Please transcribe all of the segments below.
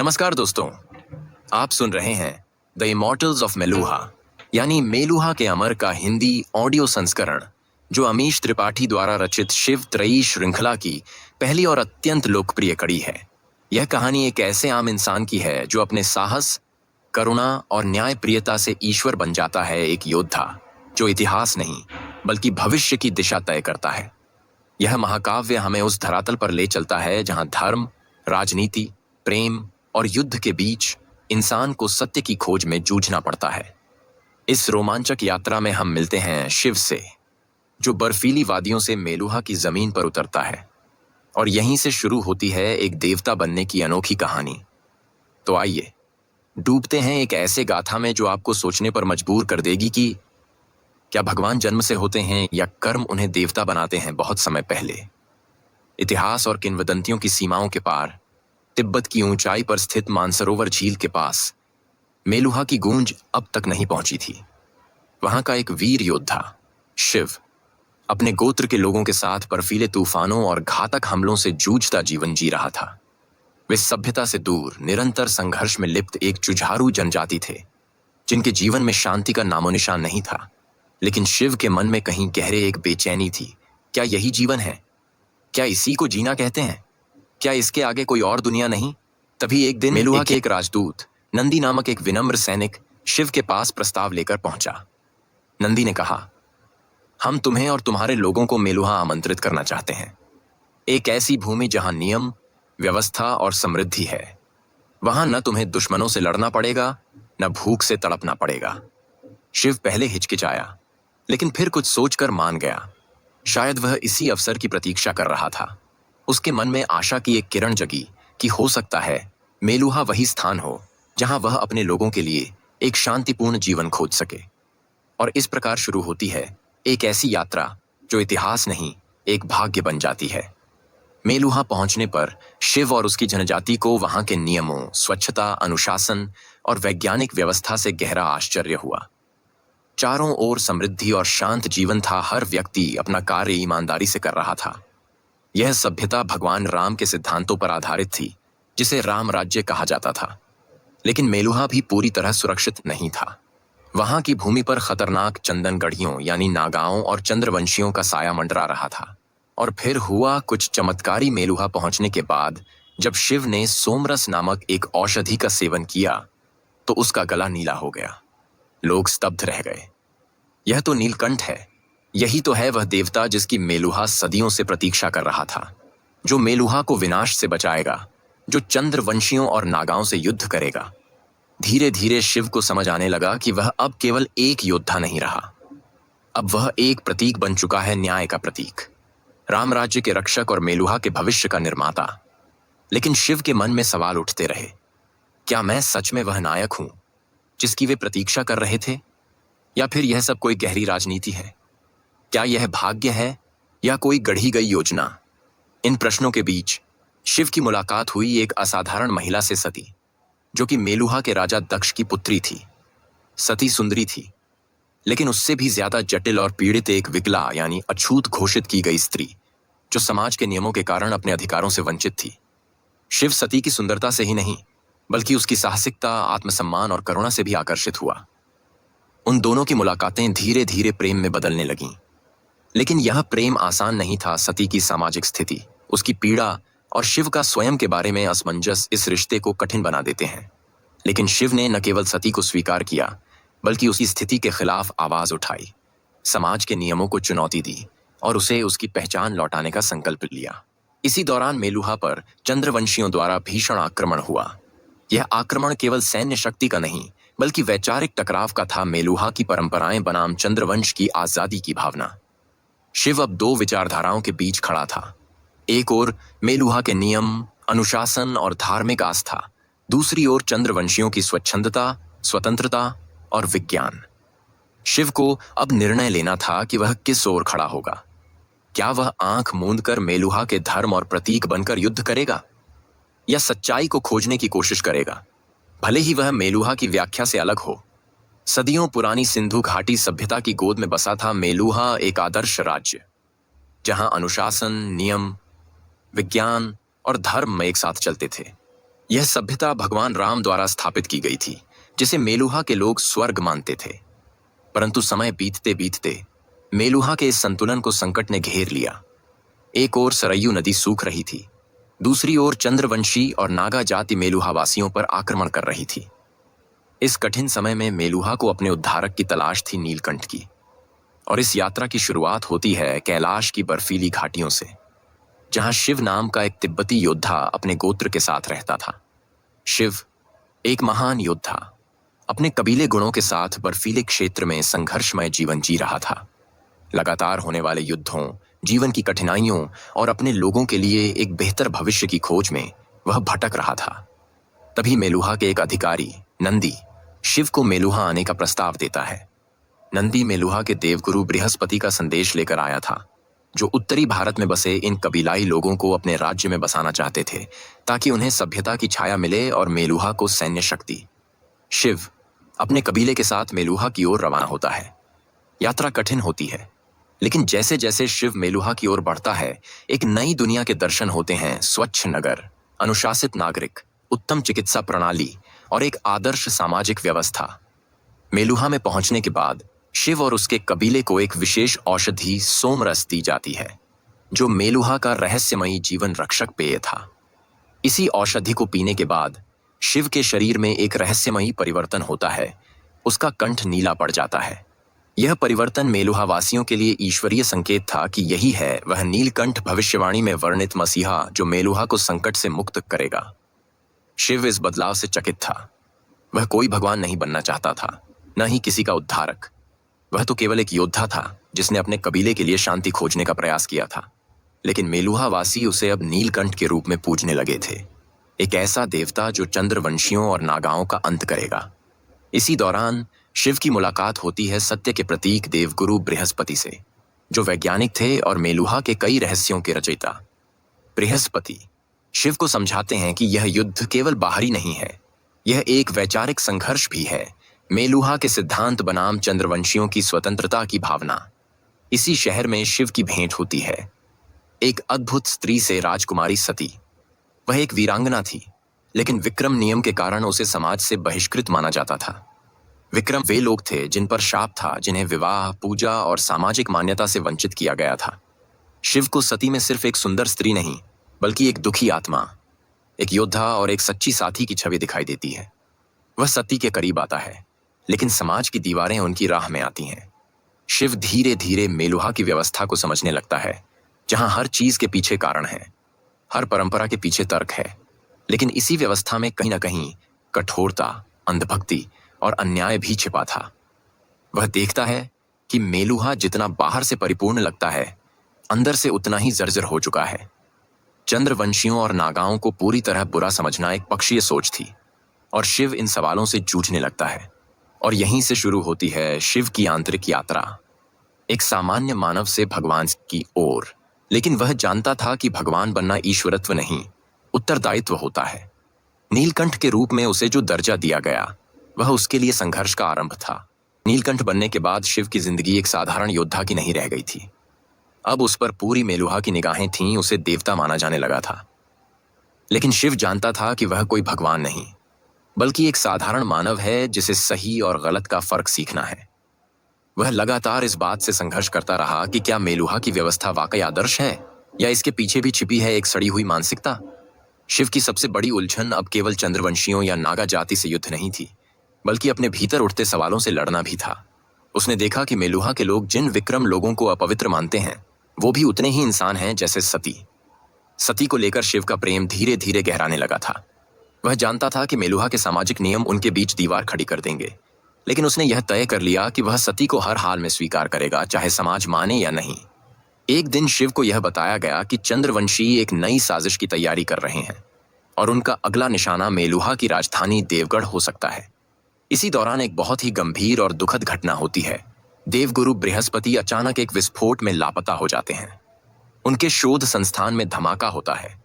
नमस्कार दोस्तों, आप सुन रहे हैं द इमॉर्टल्स ऑफ मेलुहा यानी मेलुहा के अमर का हिंदी ऑडियो संस्करण, जो अमीश त्रिपाठी द्वारा रचित शिव त्रयी श्रृंखला की पहली और अत्यंत लोकप्रिय कड़ी है। यह कहानी एक ऐसे आम इंसान की है जो अपने साहस, करुणा और न्यायप्रियता से ईश्वर बन जाता है, एक योद्धा जो इतिहास नहीं बल्कि भविष्य की दिशा तय करता है। यह महाकाव्य हमें उस धरातल पर ले चलता है जहां धर्म, राजनीति, प्रेम और युद्ध के बीच इंसान को सत्य की खोज में जूझना पड़ता है। इस रोमांचक यात्रा में हम मिलते हैं शिव से, जो बर्फीली वादियों से मेलुहा की जमीन पर उतरता है, और यहीं से शुरू होती है एक देवता बनने की अनोखी कहानी। तो आइए डूबते हैं एक ऐसे गाथा में जो आपको सोचने पर मजबूर कर देगी कि क्या भगवान जन्म से होते हैं या कर्म उन्हें देवता बनाते हैं बहुत समय पहले। इतिहास और किंवदंतियों की सीमाओं के पार, तिब्बत की ऊंचाई पर स्थित मानसरोवर झील के पास मेलुहा की गूंज अब तक नहीं पहुंची थी। वहां का एक वीर योद्धा शिव अपने गोत्र के लोगों के साथ बर्फीले तूफानों और घातक हमलों से जूझता जीवन जी रहा था। वे सभ्यता से दूर, निरंतर संघर्ष में लिप्त एक जुझारू जनजाति थे, जिनके जीवन में शांति का नामोनिशान नहीं था। लेकिन शिव के मन में कहीं गहरे एक बेचैनी थी। क्या यही जीवन है? क्या इसी को जीना कहते हैं? क्या इसके आगे कोई और दुनिया नहीं? तभी एक दिन मेलुहा के एक राजदूत नंदी नामक एक विनम्र सैनिक शिव के पास प्रस्ताव लेकर पहुंचा। नंदी ने कहा, हम तुम्हें और तुम्हारे लोगों को मेलुहा आमंत्रित करना चाहते हैं, एक ऐसी भूमि जहां नियम, व्यवस्था और समृद्धि है। वहां न तुम्हें दुश्मनों से लड़ना पड़ेगा, न भूख से तड़पना पड़ेगा। शिव पहले हिचकिचाया, लेकिन फिर कुछ सोचकर मान गया। शायद वह इसी अवसर की प्रतीक्षा कर रहा था। उसके मन में आशा की एक किरण जगी कि हो सकता है मेलुहा वही स्थान हो जहां वह अपने लोगों के लिए एक शांतिपूर्ण जीवन खोज सके। और इस प्रकार शुरू होती है एक ऐसी यात्रा जो इतिहास नहीं, एक भाग्य बन जाती है। मेलुहा पहुंचने पर शिव और उसकी जनजाति को वहां के नियमों, स्वच्छता, अनुशासन और वैज्ञानिक व्यवस्था से गहरा आश्चर्य हुआ। चारों ओर समृद्धि और शांत जीवन था। हर व्यक्ति अपना कार्य ईमानदारी से कर रहा था। यह सभ्यता भगवान राम के सिद्धांतों पर आधारित थी, जिसे राम राज्य कहा जाता था। लेकिन मेलुहा भी पूरी तरह सुरक्षित नहीं था। वहां की भूमि पर खतरनाक चंदन गढ़ियों यानी नागाओं और चंद्रवंशियों का साया मंडरा रहा था। और फिर हुआ कुछ चमत्कारी। मेलुहा पहुंचने के बाद जब शिव ने सोमरस नामक एक औषधि का सेवन किया तो उसका गला नीला हो गया। लोग स्तब्ध रह गए। यह तो नीलकंठ है, यही तो है वह देवता जिसकी मेलुहा सदियों से प्रतीक्षा कर रहा था, जो मेलुहा को विनाश से बचाएगा, जो चंद्रवंशियों और नागाओं से युद्ध करेगा। धीरे धीरे शिव को समझ आने लगा कि वह अब केवल एक योद्धा नहीं रहा, अब वह एक प्रतीक बन चुका है, न्याय का प्रतीक, राम राज्य के रक्षक और मेलुहा के भविष्य का निर्माता। लेकिन शिव के मन में सवाल उठते रहे, क्या मैं सच में वह नायक हूं जिसकी वे प्रतीक्षा कर रहे थे, या फिर यह सब कोई गहरी राजनीति है? क्या यह भाग्य है या कोई गढ़ी गई योजना? इन प्रश्नों के बीच शिव की मुलाकात हुई एक असाधारण महिला से, सती, जो कि मेलुहा के राजा दक्ष की पुत्री थी। सती सुंदरी थी, लेकिन उससे भी ज्यादा जटिल और पीड़ित एक विकला यानी अछूत घोषित की गई स्त्री, जो समाज के नियमों के कारण अपने अधिकारों से वंचित थी। शिव सती की सुंदरता से ही नहीं बल्कि उसकी साहसिकता, आत्मसम्मान और करुणा से भी आकर्षित हुआ। उन दोनों की मुलाकातें धीरे धीरे प्रेम में बदलने लगीं। लेकिन यह प्रेम आसान नहीं था। सती की सामाजिक स्थिति, उसकी पीड़ा और शिव का स्वयं के बारे में असमंजस इस रिश्ते को कठिन बना देते हैं। लेकिन शिव ने न केवल सती को स्वीकार किया बल्कि उसकी स्थिति के खिलाफ आवाज उठाई, समाज के नियमों को चुनौती दी और उसे उसकी पहचान लौटाने का संकल्प लिया। इसी दौरान मेलुहा पर चंद्रवंशियों द्वारा भीषण आक्रमण हुआ। यह आक्रमण केवल सैन्य शक्ति का नहीं बल्कि वैचारिक टकराव का था। मेलुहा की परंपराएं बनाम चंद्रवंश की आजादी की भावना। शिव अब दो विचारधाराओं के बीच खड़ा था। एक ओर मेलुहा के नियम, अनुशासन और धार्मिक आस्था, दूसरी ओर चंद्रवंशियों की स्वच्छंदता, स्वतंत्रता और विज्ञान। शिव को अब निर्णय लेना था कि वह किस ओर खड़ा होगा। क्या वह आंख मूंद कर मेलुहा के धर्म और प्रतीक बनकर युद्ध करेगा, या सच्चाई को खोजने की कोशिश करेगा, भले ही वह मेलुहा की व्याख्या से अलग हो। सदियों पुरानी सिंधु घाटी सभ्यता की गोद में बसा था मेलुहा, एक आदर्श राज्य जहां अनुशासन, नियम, विज्ञान और धर्म में एक साथ चलते थे। यह सभ्यता भगवान राम द्वारा स्थापित की गई थी, जिसे मेलुहा के लोग स्वर्ग मानते थे। परंतु समय बीतते बीतते मेलुहा के इस संतुलन को संकट ने घेर लिया। एक ओर सरयू नदी सूख रही थी, दूसरी ओर चंद्रवंशी और नागा जाति मेलुहा वासियों पर आक्रमण कर रही थी। इस कठिन समय में मेलुहा को अपने उद्धारक की तलाश थी नीलकंठ की, और इस यात्रा की शुरुआत होती है कैलाश की बर्फीली घाटियों से, जहां शिव नाम का एक तिब्बती योद्धा अपने गोत्र के साथ रहता था। शिव, एक महान योद्धा, अपने कबीले गुणों के साथ बर्फीले क्षेत्र में संघर्षमय जीवन जी रहा था। लगातार होने वाले युद्धों, जीवन की कठिनाइयों और अपने लोगों के लिए एक बेहतर भविष्य की खोज में वह भटक रहा था। तभी मेलुहा के एक अधिकारी नंदी शिव को मेलुहा आने का प्रस्ताव देता है। नंदी मेलुहा के देवगुरु बृहस्पति का संदेश लेकर आया था, जो उत्तरी भारत में बसे इन कबीलाई लोगों को अपने राज्य में बसाना चाहते थे, ताकि उन्हें सभ्यता की छाया मिले और मेलुहा को सैन्य शक्ति। शिव अपने कबीले के साथ मेलुहा की ओर रवाना होता है। यात्रा कठिन होती है, लेकिन जैसे जैसे शिव मेलुहा की ओर बढ़ता है, एक नई दुनिया के दर्शन होते हैं। स्वच्छ नगर, अनुशासित नागरिक, उत्तम चिकित्सा प्रणाली और एक आदर्श सामाजिक व्यवस्था। मेलुहा में पहुंचने के बाद शिव और उसके कबीले को एक विशेष औषधि सोमरस दी जाती है, जो मेलुहा का रहस्यमयी जीवन रक्षक पेय था। इसी औषधि को पीने के बाद शिव के शरीर में एक रहस्यमयी परिवर्तन होता है। उसका कंठ नीला पड़ जाता है। यह परिवर्तन मेलुहा वासियों के लिए ईश्वरीय संकेत था कि यही है वह नीलकंठ भविष्यवाणी में वर्णित मसीहा, जो मेलुहा को संकट से मुक्त करेगा। शिव इस बदलाव से चकित था। वह कोई भगवान नहीं बनना चाहता था, न ही किसी का उद्धारक। वह तो केवल एक योद्धा था, जिसने अपने कबीले के लिए शांति खोजने का प्रयास किया था। लेकिन मेलुहा वासी उसे अब नीलकंठ के रूप में पूजने लगे थे, एक ऐसा देवता जो चंद्रवंशियों और नागाओं का अंत करेगा। इसी दौरान शिव की मुलाकात होती है सत्य के प्रतीक देवगुरु बृहस्पति से, जो वैज्ञानिक थे और मेलुहा के कई रहस्यों के रचयिता। बृहस्पति शिव को समझाते हैं कि यह युद्ध केवल बाहरी नहीं है, यह एक वैचारिक संघर्ष भी है। मेलुहा के सिद्धांत बनाम चंद्रवंशियों की स्वतंत्रता की भावना। इसी शहर में शिव की भेंट होती है एक अद्भुत स्त्री से, राजकुमारी सती। वह एक वीरांगना थी, लेकिन विक्रम नियम के कारण उसे समाज से बहिष्कृत माना जाता था। विक्रम वे लोग थे जिन पर शाप था, जिन्हें विवाह, पूजा और सामाजिक मान्यता से वंचित किया गया था। शिव को सती में सिर्फ एक सुंदर स्त्री नहीं, बल्कि एक दुखी आत्मा, एक योद्धा और एक सच्ची साथी की छवि दिखाई देती है। वह सती के करीब आता है, लेकिन समाज की दीवारें उनकी राह में आती हैं। शिव धीरे धीरे मेलुहा की व्यवस्था को समझने लगता है, जहां हर चीज के पीछे कारण है, हर परंपरा के पीछे तर्क है। लेकिन इसी व्यवस्था में कहीं ना कहीं कठोरता, अंधभक्ति और अन्याय भी छिपा था। वह देखता है कि मेलुहा जितना बाहर से परिपूर्ण लगता है, अंदर से उतना ही जर्जर हो चुका है। चंद्रवंशियों और नागाओं को पूरी तरह बुरा समझना एक पक्षीय सोच थी, और शिव इन सवालों से जूझने लगता है। और यहीं से शुरू होती है शिव की आंतरिक यात्रा, एक सामान्य मानव से भगवान की ओर। लेकिन वह जानता था कि भगवान बनना ईश्वरत्व नहीं, उत्तरदायित्व होता है। नीलकंठ के रूप में उसे जो दर्जा दिया गया, वह उसके लिए संघर्ष का आरंभ था। नीलकंठ बनने के बाद शिव की जिंदगी एक साधारण योद्धा की नहीं रह गई थी। अब उस पर पूरी मेलुहा की निगाहें थीं, उसे देवता माना जाने लगा था। लेकिन शिव जानता था कि वह कोई भगवान नहीं, बल्कि एक साधारण मानव है जिसे सही और गलत का फर्क सीखना है। वह लगातार इस बात से संघर्ष करता रहा कि क्या मेलुहा की व्यवस्था वाकई आदर्श है, या इसके पीछे भी छिपी है एक सड़ी हुई मानसिकता। शिव की सबसे बड़ी उलझन अब केवल चंद्रवंशियों या नागा जाति से युद्ध नहीं थी, बल्कि अपने भीतर उठते सवालों से लड़ना भी था। उसने देखा कि मेलुहा के लोग जिन विक्रम लोगों को अपवित्र मानते हैं, वो भी उतने ही इंसान हैं जैसे सती। सती को लेकर शिव का प्रेम धीरे धीरे गहराने लगा था। वह जानता था कि मेलुहा के सामाजिक नियम उनके बीच दीवार खड़ी कर देंगे, लेकिन उसने यह तय कर लिया कि वह सती को हर हाल में स्वीकार करेगा, चाहे समाज माने या नहीं। एक दिन शिव को यह बताया गया कि चंद्रवंशी एक नई साजिश की तैयारी कर रहे हैं, और उनका अगला निशाना मेलुहा की राजधानी देवगढ़ हो सकता है। इसी दौरान एक बहुत ही गंभीर और दुखद घटना होती है। देवगुरु बृहस्पति अचानक एक विस्फोट में लापता हो जाते हैं। उनके शोध संस्थान में धमाका होता है,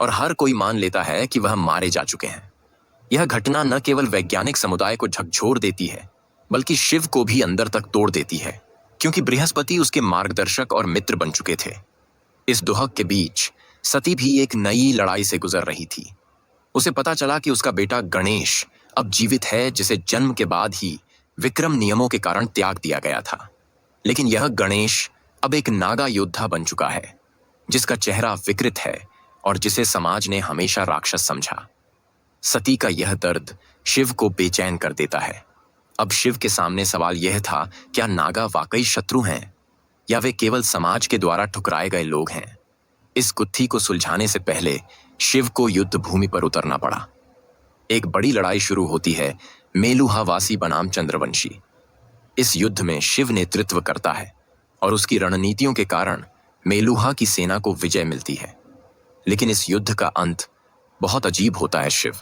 और हर कोई मान लेता है कि वह मारे जा चुके हैं। यह घटना न केवल वैज्ञानिक समुदाय को झकझोर देती है, बल्कि शिव को भी अंदर तक तोड़ देती है, क्योंकि बृहस्पति उसके मार्गदर्शक और मित्र बन चुके थे। इस दुहक के बीच सती भी एक नई लड़ाई से गुजर रही थी। उसे पता चला कि उसका बेटा गणेश अब जीवित है, जिसे जन्म के बाद ही विक्रम नियमों के कारण त्याग दिया गया था। लेकिन यह गणेश अब एक नागा योद्धा बन चुका है, जिसका चेहरा विकृत है और जिसे समाज ने हमेशा राक्षस समझा। सती का यह दर्द शिव को बेचैन कर देता है। अब शिव के सामने सवाल यह था, क्या नागा वाकई शत्रु हैं या वे केवल समाज के द्वारा ठुकराए गए लोग हैं? इस गुत्थी को सुलझाने से पहले शिव को युद्ध भूमि पर उतरना पड़ा। एक बड़ी लड़ाई शुरू होती है मेलुहा वासी बनाम चंद्रवंशी। इस युद्ध में शिव नेतृत्व करता है और उसकी रणनीतियों के कारण मेलुहा की सेना को विजय मिलती है। लेकिन इस युद्ध का अंत बहुत अजीब होता है। शिव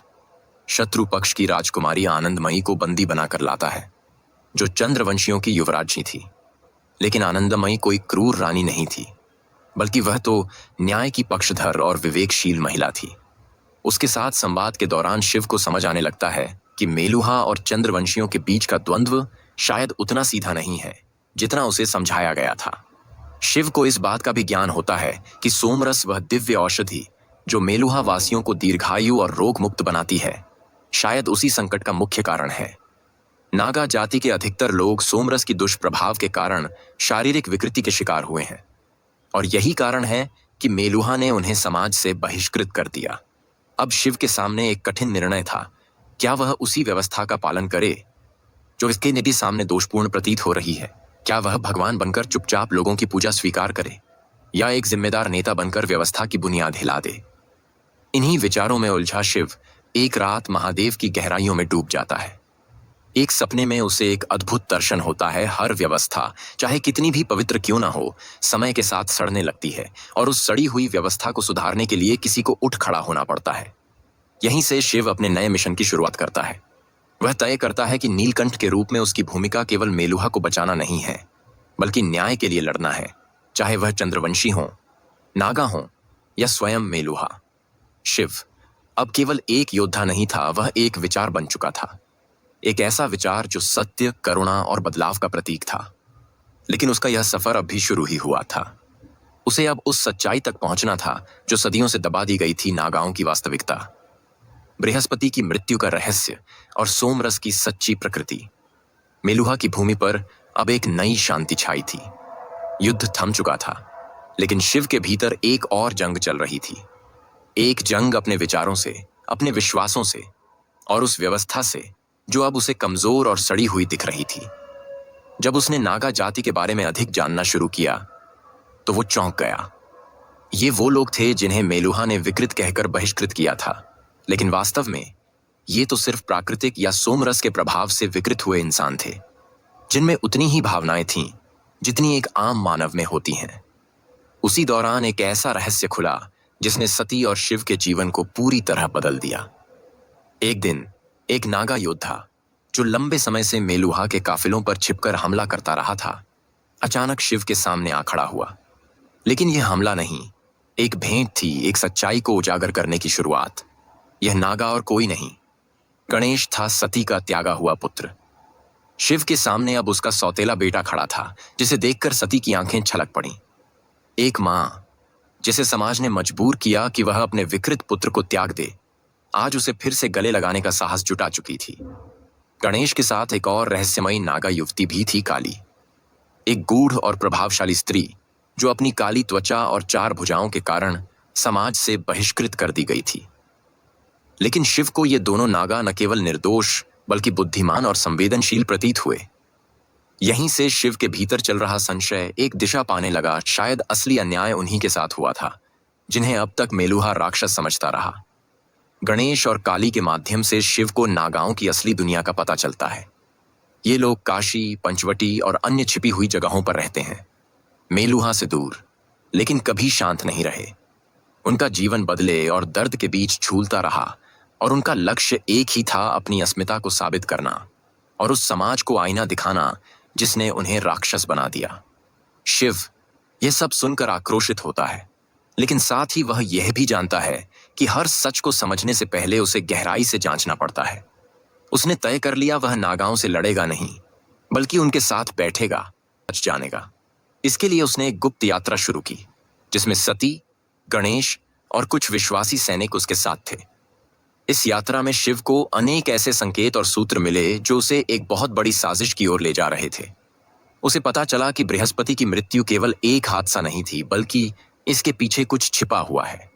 शत्रु पक्ष की राजकुमारी आनंदमयी को बंदी बनाकर लाता है, जो चंद्रवंशियों की युवराजी थी। लेकिन आनंदमयी कोई क्रूर रानी नहीं थी, बल्कि वह तो न्याय की पक्षधर और विवेकशील महिला थी। उसके साथ संवाद के दौरान शिव को समझ आने लगता है कि मेलुहा और चंद्रवंशियों के बीच का द्वंद्व शायद उतना सीधा नहीं है जितना उसे समझाया गया था। शिव को इस बात का भी ज्ञान होता है कि सोमरस, वह दिव्य औषधि जो मेलुहा वासियों को दीर्घायु और रोग मुक्त बनाती है, शायद उसी संकट का मुख्य कारण है। नागा जाति के अधिकतर लोग सोमरस की दुष्प्रभाव के कारण शारीरिक विकृति के शिकार हुए हैं, और यही कारण है कि मेलुहा ने उन्हें समाज से बहिष्कृत कर दिया। अब शिव के सामने एक कठिन निर्णय था। क्या वह उसी व्यवस्था का पालन करे जो इसके निधि सामने दोषपूर्ण प्रतीत हो रही है? क्या वह भगवान बनकर चुपचाप लोगों की पूजा स्वीकार करे, या एक जिम्मेदार नेता बनकर व्यवस्था की बुनियाद हिला दे? इन्हीं विचारों में उलझा शिव एक रात महादेव की गहराइयों में डूब जाता है। एक सपने में उसे एक अद्भुत दर्शन होता है। हर व्यवस्था, चाहे कितनी भी पवित्र क्यों ना हो, समय के साथ सड़ने लगती है, और उस सड़ी हुई व्यवस्था को सुधारने के लिए किसी को उठ खड़ा होना पड़ता है। यहीं से शिव अपने नए मिशन की शुरुआत करता है। वह तय करता है कि नीलकंठ के रूप में उसकी भूमिका केवल मेलुहा को बचाना नहीं है, बल्कि न्याय के लिए लड़ना है, चाहे वह चंद्रवंशी हो, नागा हो या स्वयं मेलुहा। शिव अब केवल एक योद्धा नहीं था, वह एक विचार बन चुका था। एक ऐसा विचार जो सत्य, करुणा और बदलाव का प्रतीक था। लेकिन उसका यह सफर अब भी शुरू ही हुआ था। उसे अब उस सच्चाई तक पहुंचना था जो सदियों से दबा दी गई थी, नागाओं की वास्तविकता, बृहस्पति की मृत्यु का रहस्य और सोमरस की सच्ची प्रकृति। मेलुहा की भूमि पर अब एक नई शांति छाई थी। युद्ध थम चुका था, लेकिन शिव के भीतर एक और जंग चल रही थी। एक जंग अपने विचारों से, अपने विश्वासों से, और उस व्यवस्था से जो अब उसे कमजोर और सड़ी हुई दिख रही थी। जब उसने नागा जाति के बारे में अधिक जानना शुरू किया तो वो चौंक गया। ये वो लोग थे जिन्हें मेलुहा ने विकृत कहकर बहिष्कृत किया था, लेकिन वास्तव में ये तो सिर्फ प्राकृतिक या सोमरस के प्रभाव से विकृत हुए इंसान थे, जिनमें उतनी ही भावनाएं थीं जितनी एक आम मानव में होती हैं। उसी दौरान एक ऐसा रहस्य खुला जिसने सती और शिव के जीवन को पूरी तरह बदल दिया। एक दिन एक नागा योद्धा, जो लंबे समय से मेलुहा के काफिलों पर छिपकर हमला करता रहा था, अचानक शिव के सामने आ खड़ा हुआ। लेकिन यह हमला नहीं, एक भेंट थी, एक सच्चाई को उजागर करने की शुरुआत। यह नागा और कोई नहीं, गणेश था, सती का त्यागा हुआ पुत्र। शिव के सामने अब उसका सौतेला बेटा खड़ा था, जिसे देखकर सती की आंखें छलक पड़ीं। एक मां जिसे समाज ने मजबूर किया कि वह अपने विकृत पुत्र को त्याग दे, आज उसे फिर से गले लगाने का साहस जुटा चुकी थी। गणेश के साथ एक और रहस्यमयी नागा युवती भी थी, काली, एक गूढ़ और प्रभावशाली स्त्री जो अपनी काली त्वचा और 4 भुजाओं के कारण समाज से बहिष्कृत कर दी गई थी। लेकिन शिव को ये दोनों नागा न केवल निर्दोष बल्कि बुद्धिमान और संवेदनशील प्रतीत हुए। यहीं से शिव के भीतर चल रहा संशय एक दिशा पाने लगा। शायद असली अन्याय उन्हीं के साथ हुआ था जिन्हें अब तक मेलुहा राक्षस समझता रहा। गणेश और काली के माध्यम से शिव को नागाओं की असली दुनिया का पता चलता है। ये लोग काशी, पंचवटी और अन्य छिपी हुई जगहों पर रहते हैं, मेलुहा से दूर, लेकिन कभी शांत नहीं रहे। उनका जीवन बदले और दर्द के बीच झूलता रहा, और उनका लक्ष्य एक ही था, अपनी अस्मिता को साबित करना और उस समाज को आईना दिखाना जिसने उन्हें राक्षस बना दिया। शिव यह सब सुनकर आक्रोशित होता है, लेकिन साथ ही वह यह भी जानता है कि हर सच को समझने से पहले उसे गहराई से जांचना पड़ता है। उसने तय कर लिया, वह नागाओं से लड़ेगा नहीं, बल्कि उनके साथ बैठेगा, सच जानेगा। इसके लिए उसने एक गुप्त यात्रा शुरू की, जिसमें सती, गणेश और कुछ विश्वासी सैनिक उसके साथ थे। इस यात्रा में शिव को अनेक ऐसे संकेत और सूत्र मिले जो उसे एक बहुत बड़ी साजिश की ओर ले जा रहे थे। उसे पता चला कि बृहस्पति की मृत्यु केवल एक हादसा नहीं थी, बल्कि इसके पीछे कुछ छिपा हुआ है।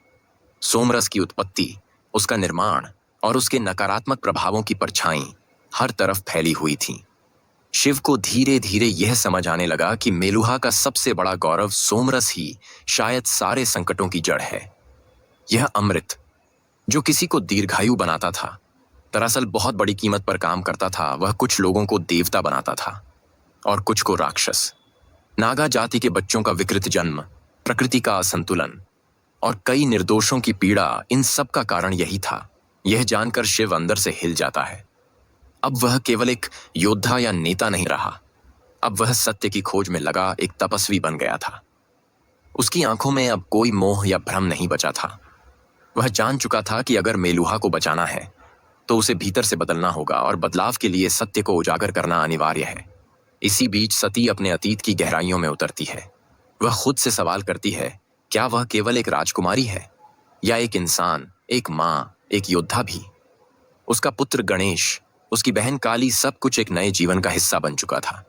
सोमरस की उत्पत्ति, उसका निर्माण और उसके नकारात्मक प्रभावों की परछाई हर तरफ फैली हुई थी। शिव को धीरे धीरे यह समझ आने लगा कि मेलुहा का सबसे बड़ा गौरव सोमरस ही शायद सारे संकटों की जड़ है। यह अमृत जो किसी को दीर्घायु बनाता था, दरअसल बहुत बड़ी कीमत पर काम करता था। वह कुछ लोगों को देवता बनाता था और कुछ को राक्षस। नागा जाति के बच्चों का विकृत जन्म, प्रकृति का असंतुलन और कई निर्दोषों की पीड़ा, इन सब का कारण यही था। यह जानकर शिव अंदर से हिल जाता है। अब वह केवल एक योद्धा या नेता नहीं रहा, अब वह सत्य की खोज में लगा एक तपस्वी बन गया था। उसकी आंखों में अब कोई मोह या भ्रम नहीं बचा था। वह जान चुका था कि अगर मेलुहा को बचाना है तो उसे भीतर से बदलना होगा और बदलाव के लिए सत्य को उजागर करना अनिवार्य है। इसी बीच सती अपने अतीत की गहराइयों में उतरती है। वह खुद से सवाल करती है, क्या वह केवल एक राजकुमारी है या एक इंसान, एक माँ, एक योद्धा भी? उसका पुत्र गणेश, उसकी बहन काली, सब कुछ एक नए जीवन का हिस्सा बन चुका था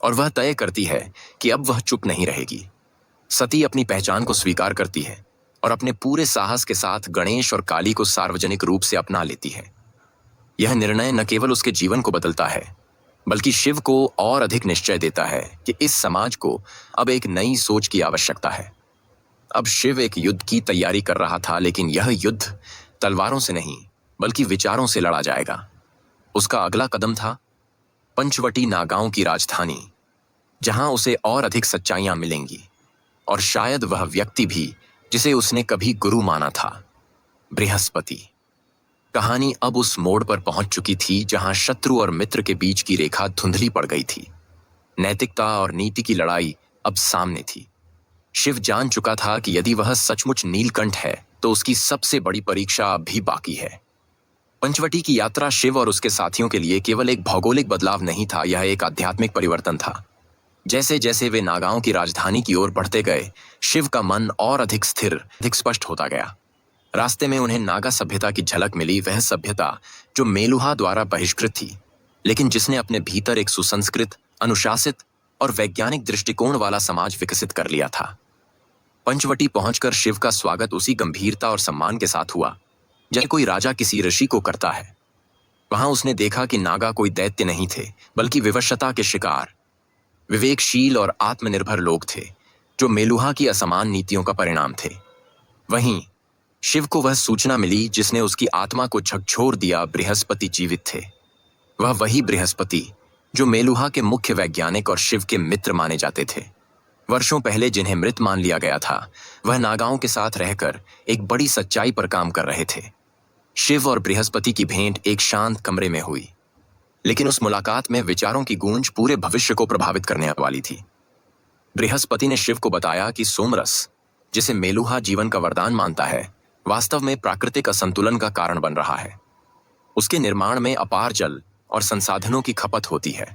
और वह तय करती है कि अब वह चुप नहीं रहेगी। सती अपनी पहचान को स्वीकार करती है और अपने पूरे साहस के साथ गणेश और काली को सार्वजनिक रूप से अपना लेती है। यह निर्णय न केवल उसके जीवन को बदलता है, बल्कि शिव को और अधिक निश्चय देता है कि इस समाज को अब एक नई सोच की आवश्यकता है। अब शिव एक युद्ध की तैयारी कर रहा था, लेकिन यह युद्ध तलवारों से नहीं बल्कि विचारों से लड़ा जाएगा। उसका अगला कदम था पंचवटी नागाओं की राजधानी, जहां उसे और अधिक सच्चाइयां मिलेंगी और शायद वह व्यक्ति भी जिसे उसने कभी गुरु माना था, बृहस्पति। कहानी अब उस मोड़ पर पहुंच चुकी थी जहां शत्रु और मित्र के बीच की रेखा धुंधली पड़ गई थी। नैतिकता और नीति की लड़ाई अब सामने थी। शिव जान चुका था कि यदि वह सचमुच नीलकंठ है तो उसकी सबसे बड़ी परीक्षा अब भी बाकी है। पंचवटी की यात्रा शिव और उसके साथियों के लिए केवल एक भौगोलिक बदलाव नहीं था, यह एक आध्यात्मिक परिवर्तन था। जैसे जैसे वे नागाओं की राजधानी की ओर बढ़ते गए, शिव का मन और अधिक स्थिर, अधिक स्पष्ट होता गया। रास्ते में उन्हें नागा सभ्यता की झलक मिली, वह सभ्यता जो मेलुहा द्वारा बहिष्कृत थी, लेकिन जिसने अपने भीतर एक सुसंस्कृत, अनुशासित और वैज्ञानिक दृष्टिकोण वाला समाज विकसित कर लिया था। पंचवटी पहुंचकर शिव का स्वागत उसी गंभीरता और सम्मान के साथ हुआ जैसे कोई राजा किसी ऋषि को करता है। वहां उसने देखा कि नागा कोई दैत्य नहीं थे, बल्कि विवशता के शिकार, विवेकशील और आत्मनिर्भर लोग थे जो मेलुहा की असमान नीतियों का परिणाम थे। वहीं शिव को वह सूचना मिली जिसने उसकी आत्मा को झकझोर दिया, बृहस्पति जीवित थे। वह वही बृहस्पति जो मेलुहा के मुख्य वैज्ञानिक और शिव के मित्र माने जाते थे। वर्षों पहले जिन्हें मृत मान लिया गया था, वह नागाओं के साथ रहकर एक बड़ी सच्चाई पर काम कर रहे थे। शिव और बृहस्पति की भेंट एक शांत कमरे में हुई, लेकिन उस मुलाकात में विचारों की गूंज पूरे भविष्य को प्रभावित करने वाली थी। बृहस्पति ने शिव को बताया कि सोमरस, जिसे मेलुहा जीवन का वरदान मानता है, वास्तव में प्राकृतिक असंतुलन का कारण बन रहा है। उसके निर्माण में अपार जल और संसाधनों की खपत होती है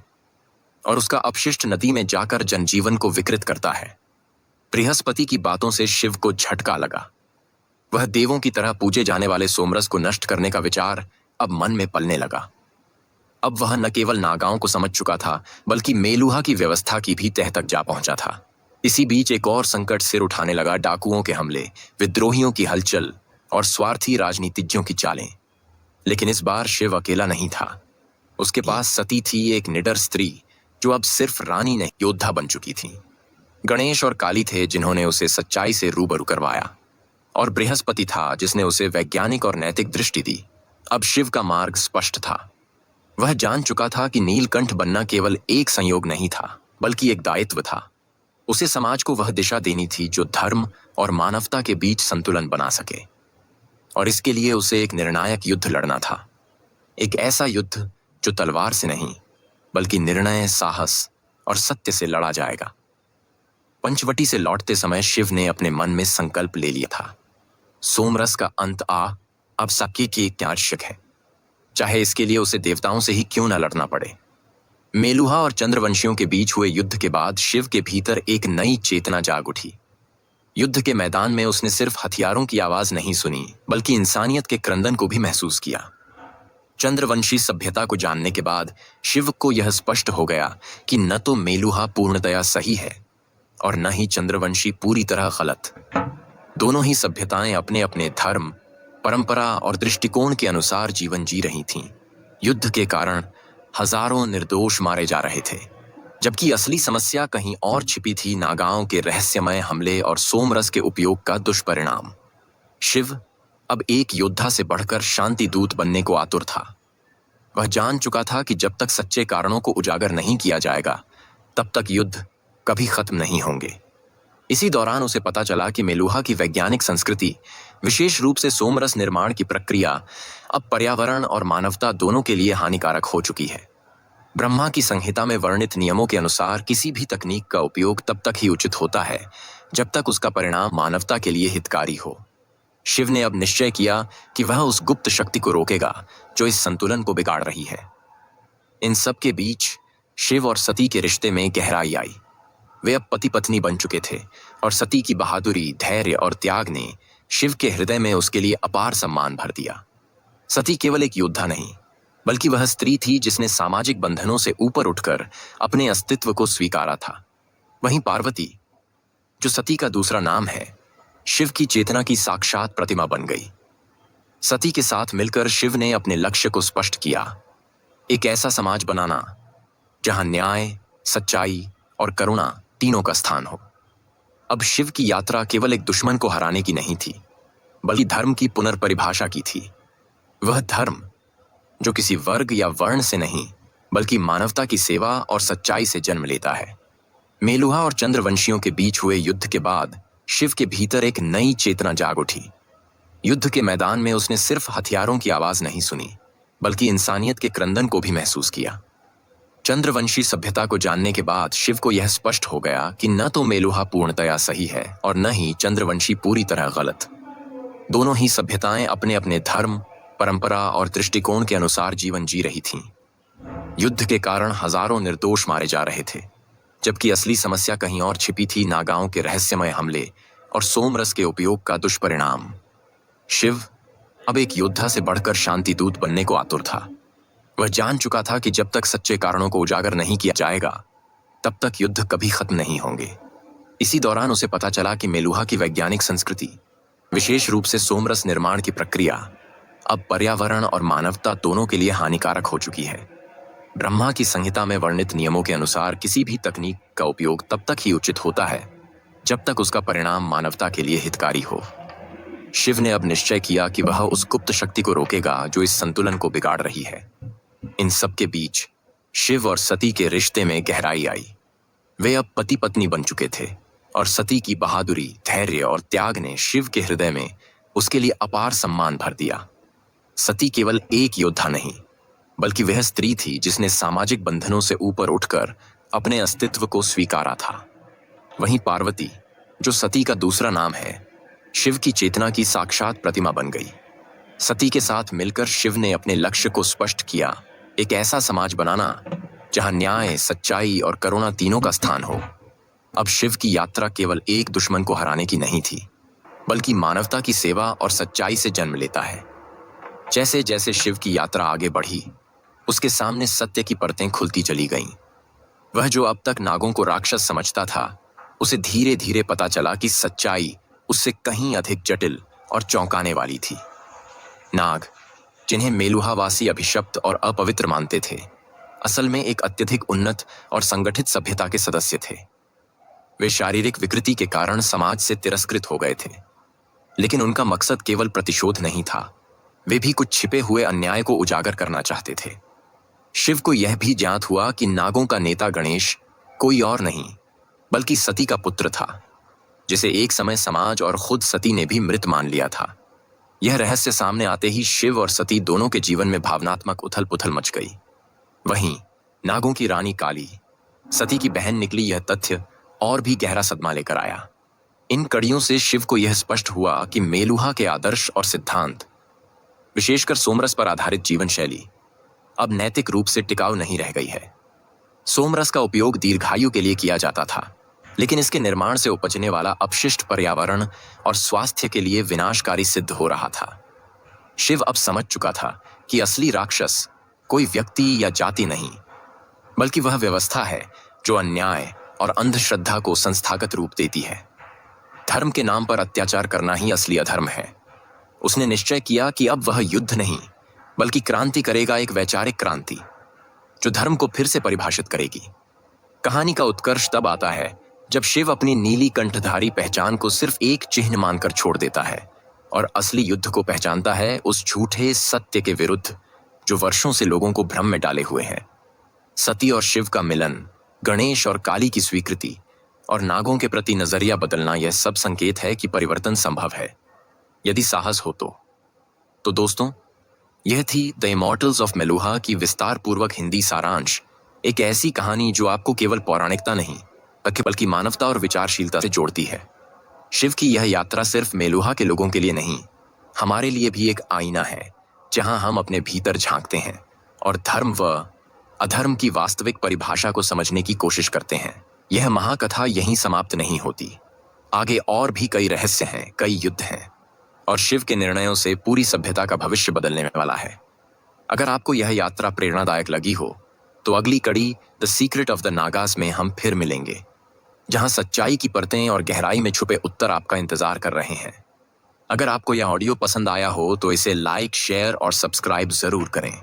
और उसका अपशिष्ट नदी में जाकर जनजीवन को विकृत करता है। बृहस्पति की बातों से शिव को झटका लगा। वह देवों की तरह पूजे जाने वाले सोमरस को नष्ट करने का विचार अब मन में पलने लगा। अब वह न केवल नागाओं को समझ चुका था, बल्कि मेलुहा की व्यवस्था की भी तह तक जा पहुंचा था। इसी बीच एक और संकट सिर उठाने लगा, डाकुओं के हमले, विद्रोहियों की हलचल और स्वार्थी राजनीतिज्ञों की चालें। लेकिन इस बार शिव अकेला नहीं था। उसके पास सती थी, एक निडर स्त्री जो अब सिर्फ रानी नहीं, योद्धा बन चुकी थी। गणेश और काली थे जिन्होंने उसे सच्चाई से रूबरू करवाया, और बृहस्पति था जिसने उसे वैज्ञानिक और नैतिक दृष्टि दी। अब शिव का मार्ग स्पष्ट था। वह जान चुका था कि नीलकंठ बनना केवल एक संयोग नहीं था, बल्कि एक दायित्व था। उसे समाज को वह दिशा देनी थी जो धर्म और मानवता के बीच संतुलन बना सके, और इसके लिए उसे एक निर्णायक युद्ध लड़ना था। एक ऐसा युद्ध जो तलवार से नहीं, बल्कि निर्णय, साहस और सत्य से लड़ा जाएगा। पंचवटी से लौटते समय शिव ने अपने मन में संकल्प ले लिया था, सोमरस का अंत अब सत्य की एक आवश्यक है, चाहे इसके लिए उसे देवताओं से ही क्यों न लड़ना पड़े। मेलुहा और चंद्रवंशियों के बीच हुए युद्ध के बाद शिव के भीतर एक नई चेतना जाग उठी। युद्ध के मैदान में उसने सिर्फ हथियारों की आवाज नहीं सुनी, बल्कि इंसानियत के क्रंदन को भी महसूस किया। चंद्रवंशी सभ्यता को जानने के बाद शिव को यह स्पष्ट हो गया कि न तो मेलुहा पूर्णतया सही है और न ही चंद्रवंशी पूरी तरह गलत। दोनों ही सभ्यताएं अपने अपने धर्म, परंपरा और दृष्टिकोण के अनुसार जीवन जी रही थीं। युद्ध के कारण हजारों निर्दोष मारे जा रहे थे, जबकि असली समस्या कहीं और छिपी थी, नागाओं के रहस्यमय हमले और सोमरस के उपयोग का दुष्परिणाम। शिव अब एक योद्धा से बढ़कर शांति दूत बनने को आतुर था। वह जान चुका था कि जब तक सच्चे कारणों को उजागर नहीं किया जाएगा, तब तक युद्ध कभी खत्म नहीं होंगे। इसी दौरान उसे पता चला कि मेलुहा की वैज्ञानिक संस्कृति, विशेष रूप से सोमरस निर्माण की प्रक्रिया, अब पर्यावरण और मानवता दोनों के लिए हानिकारक हो चुकी है। ब्रह्मा की संहिता में वर्णित नियमों के अनुसार किसी भी तकनीक का उपयोग तब तक ही उचित होता है जब तक उसका परिणाम मानवता के लिए हितकारी हो। शिव ने अब निश्चय किया कि वह उस गुप्त शक्ति को रोकेगा जो इस संतुलन को बिगाड़ रही है। इन सब के बीच शिव और सती के रिश्ते में गहराई आई। वे अब पति पत्नी बन चुके थे और सती की बहादुरी, धैर्य और त्याग ने शिव के हृदय में उसके लिए अपार सम्मान भर दिया। सती केवल एक योद्धा नहीं, बल्कि वह स्त्री थी जिसने सामाजिक बंधनों से ऊपर उठकर अपने अस्तित्व को स्वीकारा था। वहीं पार्वती, जो सती का दूसरा नाम है, शिव की चेतना की साक्षात प्रतिमा बन गई। सती के साथ मिलकर शिव ने अपने लक्ष्य को स्पष्ट किया, एक ऐसा समाज बनाना जहां न्याय, सच्चाई और करुणा तीनों का स्थान हो। अब शिव की यात्रा केवल एक दुश्मन को हराने की नहीं थी, बल्कि धर्म की पुनर्परिभाषा की थी। वह धर्म जो किसी वर्ग या वर्ण से नहीं, बल्कि मानवता की सेवा और सच्चाई से जन्म लेता है। मेलुहा और चंद्रवंशियों के बीच हुए युद्ध के बाद शिव के भीतर एक नई चेतना जाग उठी। युद्ध के मैदान में उसने सिर्फ हथियारों की आवाज नहीं सुनी, बल्कि इंसानियत के क्रंदन को भी महसूस किया। चंद्रवंशी सभ्यता को जानने के बाद शिव को यह स्पष्ट हो गया कि न तो मेलुहा पूर्णतया सही है और न ही चंद्रवंशी पूरी तरह गलत। दोनों ही सभ्यताएं अपने अपने धर्म, परंपरा और दृष्टिकोण के अनुसार जीवन जी रही थीं। युद्ध के कारण हजारों निर्दोष मारे जा रहे थे, जबकि असली समस्या कहीं और छिपी थी, नागाओं के रहस्यमय हमले और सोमरस के उपयोग का दुष्परिणाम। शिव अब एक योद्धा से बढ़कर शांति दूत बनने को आतुर था। वह जान चुका था कि जब तक सच्चे कारणों को उजागर नहीं किया जाएगा, तब तक युद्ध कभी खत्म नहीं होंगे। इसी दौरान उसे पता चला कि मेलुहा की वैज्ञानिक संस्कृति, विशेष रूप से सोमरस निर्माण की प्रक्रिया, अब पर्यावरण और मानवता दोनों के लिए हानिकारक हो चुकी है। ब्रह्मा की संहिता में वर्णित नियमों के अनुसार किसी भी तकनीक का उपयोग तब तक ही उचित होता है जब तक उसका परिणाम मानवता के लिए हितकारी हो। शिव ने अब निश्चय किया कि वह उस गुप्त शक्ति को रोकेगा जो इस संतुलन को बिगाड़ रही है। इन सब के बीच शिव और सती के रिश्ते में गहराई आई। वे अब पति पत्नी बन चुके थे और सती की बहादुरी, धैर्य और त्याग ने शिव के हृदय में उसके लिए अपार सम्मान भर दिया। सती केवल एक योद्धा नहीं, बल्कि वह स्त्री थी जिसने सामाजिक बंधनों से ऊपर उठकर अपने अस्तित्व को स्वीकारा था। वहीं पार्वती, जो सती का दूसरा नाम है, शिव की चेतना की साक्षात प्रतिमा बन गई। सती के साथ मिलकर शिव ने अपने लक्ष्य को स्पष्ट किया, एक ऐसा समाज बनाना जहां न्याय, सच्चाई और करुणा तीनों का स्थान हो। अब शिव की यात्रा केवल एक दुश्मन को हराने की नहीं थी, बल्कि मानवता की सेवा और सच्चाई से जन्म लेता है। जैसे जैसे शिव की यात्रा आगे बढ़ी, उसके सामने सत्य की परतें खुलती चली गईं। वह जो अब तक नागों को राक्षस समझता था, उसे धीरे धीरे पता चला कि सच्चाई उससे कहीं अधिक जटिल और चौंकाने वाली थी। नाग, जिन्हें मेलुहावासी अभिशप्त और अपवित्र मानते थे, असल में एक अत्यधिक उन्नत और संगठित सभ्यता के सदस्य थे। वे शारीरिक विकृति के कारण समाज से तिरस्कृत हो गए थे, लेकिन उनका मकसद केवल प्रतिशोध नहीं था। वे भी कुछ छिपे हुए अन्याय को उजागर करना चाहते थे। शिव को यह भी ज्ञात हुआ कि नागों का नेता गणेश कोई और नहीं, बल्कि सती का पुत्र था, जिसे एक समय समाज और खुद सती ने भी मृत मान लिया था। यह रहस्य सामने आते ही शिव और सती दोनों के जीवन में भावनात्मक उथल पुथल मच गई। वहीं नागों की रानी काली, सती की बहन निकली, यह तथ्य और भी गहरा सदमा लेकर आया। इन कड़ियों से शिव को यह स्पष्ट हुआ कि मेलुहा के आदर्श और सिद्धांत, विशेषकर सोमरस पर आधारित जीवन शैली, अब नैतिक रूप से टिकाऊ नहीं रह गई है। सोमरस का उपयोग दीर्घायु के लिए किया जाता था, लेकिन इसके निर्माण से उपजने वाला अपशिष्ट पर्यावरण और स्वास्थ्य के लिए विनाशकारी सिद्ध हो रहा था। शिव अब समझ चुका था कि असली राक्षस कोई व्यक्ति या जाति नहीं, बल्कि वह व्यवस्था है जो अन्याय और अंधश्रद्धा को संस्थागत रूप देती है। धर्म के नाम पर अत्याचार करना ही असली अधर्म है। उसने निश्चय किया कि अब वह युद्ध नहीं, बल्कि क्रांति करेगा, एक वैचारिक क्रांति जो धर्म को फिर से परिभाषित करेगी। कहानी का उत्कर्ष तब आता है जब शिव अपनी नीली कंठधारी पहचान को सिर्फ एक चिन्ह मानकर छोड़ देता है और असली युद्ध को पहचानता है, उस झूठे सत्य के विरुद्ध जो वर्षों से लोगों को भ्रम में डाले हुए हैं। सती और शिव का मिलन, गणेश और काली की स्वीकृति और नागों के प्रति नजरिया बदलना, यह सब संकेत है कि परिवर्तन संभव है, यदि साहस हो तो दोस्तों, यह थी द इमॉर्टल्स ऑफ मेलुहा की विस्तार पूर्वक हिंदी सारांश। एक ऐसी कहानी जो आपको केवल पौराणिकता नहीं बल्कि मानवता और विचारशीलता से जोड़ती है। शिव की यह यात्रा सिर्फ मेलुहा के लोगों के लिए नहीं, हमारे लिए भी एक आईना है जहां हम अपने भीतर झांकते हैं और धर्म व अधर्म की वास्तविक परिभाषा को समझने की कोशिश करते हैं। यह महाकथा यहीं समाप्त नहीं होती। आगे और भी कई रहस्य हैं, कई युद्ध हैं और शिव के निर्णयों से पूरी सभ्यता का भविष्य बदलने वाला है। अगर आपको यह यात्रा प्रेरणादायक लगी हो तो अगली कड़ी the secret of the Nagas में हम फिर मिलेंगे, जहां सच्चाई की परतें और गहराई में छुपे उत्तर आपका इंतजार कर रहे हैं। अगर आपको यह ऑडियो पसंद आया हो तो इसे लाइक, शेयर और सब्सक्राइब जरूर करें।